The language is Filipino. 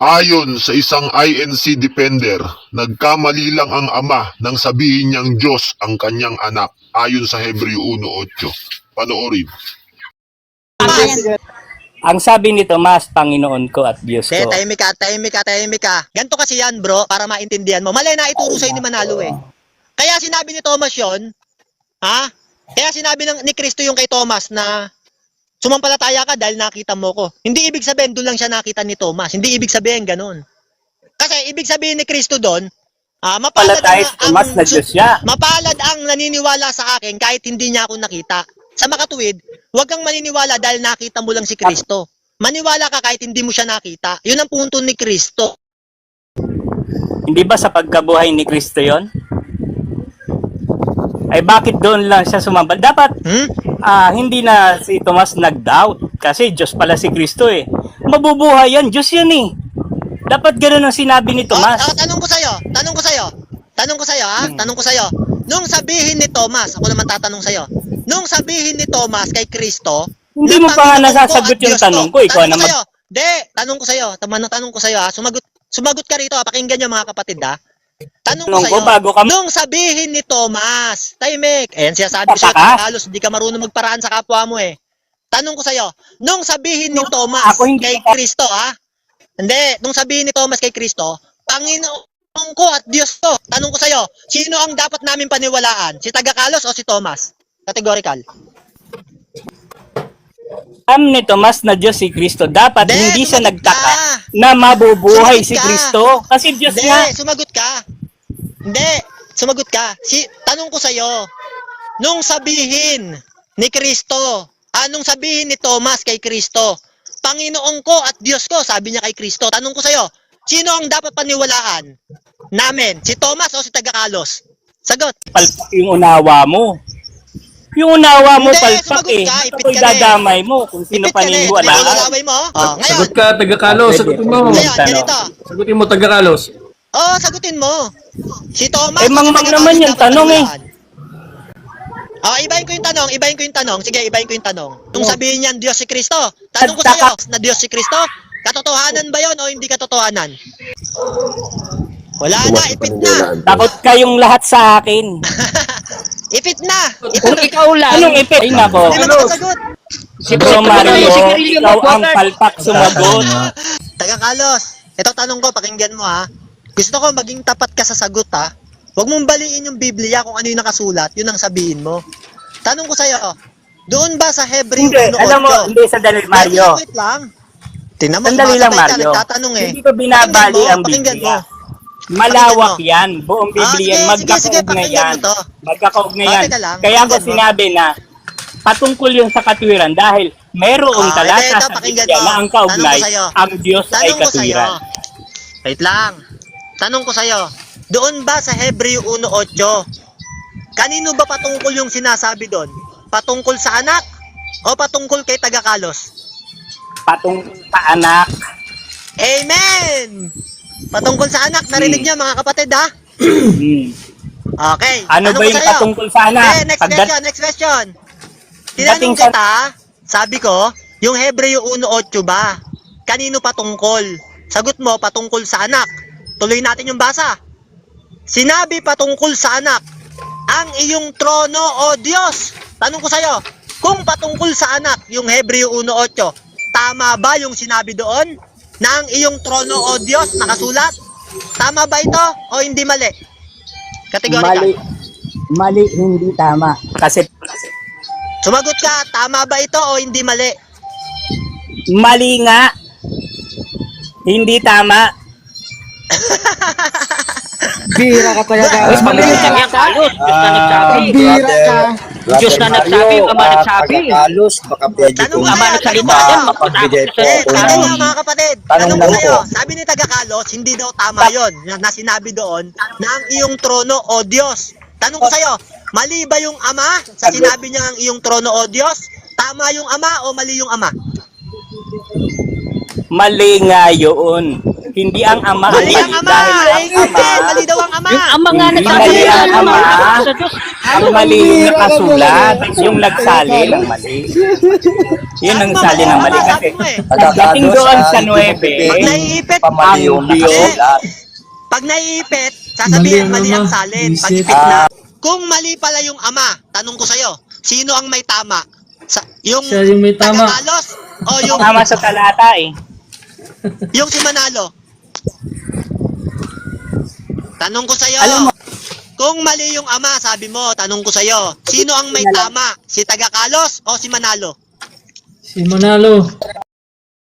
Ayon sa isang INC defender, nagkamali lang ang ama nang sabihin niyang Diyos ang kanyang anak ayon sa Hebreo 1:8. Panoorin. Ang sabi ni Tomas, Panginoon ko at Diyos ko. Tahimik ka. Ganto kasi yan, bro, para maintindihan mo. Mali na ituro sa'yo ni Manalo eh. Kaya sinabi ni Thomas yon, ha? Kaya sinabi ni Kristo yung kay Thomas na sumampalataya ka dahil nakita mo ko. Hindi ibig sabihin doon lang siya nakita ni Thomas. Hindi ibig sabihin ganun. Kasi ibig sabihin ni Kristo doon, mapalad ang naniniwala sa akin kahit hindi niya ako nakita. Sa makatuwid, huwag kang maniniwala dahil nakita mo lang si Kristo. Maniwala ka kahit hindi mo siya nakita. Yun ang punto ni Kristo. Hindi ba sa pagkabuhay ni Kristo yon? Ay bakit doon lang siya sumambal? Dapat hindi na si Tomas nag-doubt kasi Diyos pala si Kristo eh. Mabubuhay yan, Diyos yan eh. Dapat ganoon ang sinabi ni Tomas. Tanong ko sa'yo. Nung sabihin ni Tomas, ako naman tatanong sa'yo. Nung sabihin ni Thomas kay Kristo, hindi mo pa nga nasasagot yung tanong ko. Ikaw naman. Tanong ko sa'yo. Sumagot ka rito. Pakinggan niyo mga kapatid ha. Tanong ko sa'yo. Nung sabihin ni Thomas, tahimik. Ayan siya sabi ko sa'yo, Carlos, hindi ka marunong magparaan sa kapwa mo eh. Tanong ko sa'yo, nung sabihin ni Thomas kay Kristo ha? Hindi, nung sabihin ni Thomas kay Kristo, Panginoon ko at Diyos to. Tanong ko sa'yo, sino ang dapat namin paniwalaan? Si Taga Carlos o si Thomas? Categorical. Ni Tomas na Diyos si Kristo. Dapat hindi siya nagtaka na mabubuhay si Kristo. Kasi Diyos nga. Sumagot ka. Tanong ko sa'yo, nung sabihin ni Kristo, nung sabihin ni Thomas kay Kristo, Panginoon ko at Diyos ko, sabi niya kay Kristo. Tanong ko sa'yo, sino ang dapat paniwalaan namin? Si Thomas o si Taga Carlos? Sagot. Palpak yung unawa mo. Yung unawa mo palpak eh. Ito'y dadamay mo kung sino paniniwalaan. Sagot ka, Taga Carlos. Sagutin mo. Sagutin mo, Taga Carlos. Sagutin mo. Si Thomas. Mangmang naman yung tanong eh. Ibahin ko yung tanong. Sige, ibahin ko yung tanong. Nung sabihin niyan Diyos si Kristo, tanong ko sa'yo, na Diyos si Kristo, katotohanan ba yon o hindi katotohanan? Wala na, ipit na. Takot kayong lahat sa akin. Ipit na. Kung ikaw lang. Anong ipit? Ay nako. Hindi makasagot. Si Bro Mario, ikaw ang palpak sumagot. Taga Carlos, ito tanong ko, pakinggan mo ha. Gusto ko maging tapat ka sa sagot ha. Huwag mong baliin yung Biblia kung ano yung nakasulat, yun ang sabihin mo. Tanong ko sa'yo, doon ba sa Hebreo 1:8? Alam mo, hindi sandali Mario. Wait lang. Tingnan mo, sandali lang Mario. Hindi ko binabali ang Biblia. Malawak yan. Buong Biblia yan. Magkakaugnay yan. Magkakaugnay yan. Kaya ko sinabi na patungkol yung sa katwiran dahil mayroong talata sa Biblia na ang kaugnay, ang Diyos ay katwiran. Wait lang. Tanong ko sa'yo, doon ba sa Hebreo 1:8, kanino ba patungkol yung sinasabi doon? Patungkol sa anak o patungkol kay Taga Carlos? Patungkol sa anak. Amen! Patungkol sa anak, narinig niya mga kapatid ha? Okay. Ano ba yung patungkol sa anak? Next question. Tinanong kita, sabi ko, yung Hebreo 1:8 ba? Kanino patungkol? Sagot mo, patungkol sa anak. Tuloy natin yung basa. Sinabi patungkol sa anak, ang iyong trono o Diyos. Tanong ko sa'yo, kung patungkol sa anak, yung Hebreo 1:8, tama ba yung sinabi doon? Na ang iyong trono o Diyos nakasulat? Tama ba ito o hindi mali? Categorical. Mali, hindi tama. Kasi sumagot ka, tama ba ito o hindi mali? Mali nga. Hindi tama. Bira ka talaga. Mali ka Carlos. Bira ka. Diyos na nagsabi, yung ama nagsabi. Carlos, baka pwede Yung ama nagsalita dyan, mapagbigay po. Tanong mo mga kapatid, tanong ko sa'yo, sabi ni Taga Carlos, hindi daw tama yon na sinabi doon na ang iyong trono o Diyos. Tanong ko sa'yo, mali ba yung ama sa sinabi niya ang iyong trono o Diyos? Tama yung ama o mali yung ama? Mali nga yun. Hindi ang ama. Mali ang ama! Dahil Eh, hindi, mali daw ang ama! Yung ama nga Hindi nagsabi mali ang na ama. sa Diyos. Ang mali yung nakasulat. Yung nagsali ng mali. Yun ang sali ng mali. Kasi dating doon sa 9, Pag naiipit, Pamali yung Diyos. nakasulat. pag naiipit, sasabihin mali ang salin. Pag ipit na. Kung mali pala yung ama, tanong ko sa'yo, sino ang may tama? Yung Siya yung may tama. taga-Kalos o yung, tama sa talata eh. yung si Manalo? Tanong ko sa'yo, Alam mo, kung mali yung ama, sabi mo, tanong ko sa'yo, sino ang may tama? Si taga-Kalos o si Manalo? Si Manalo.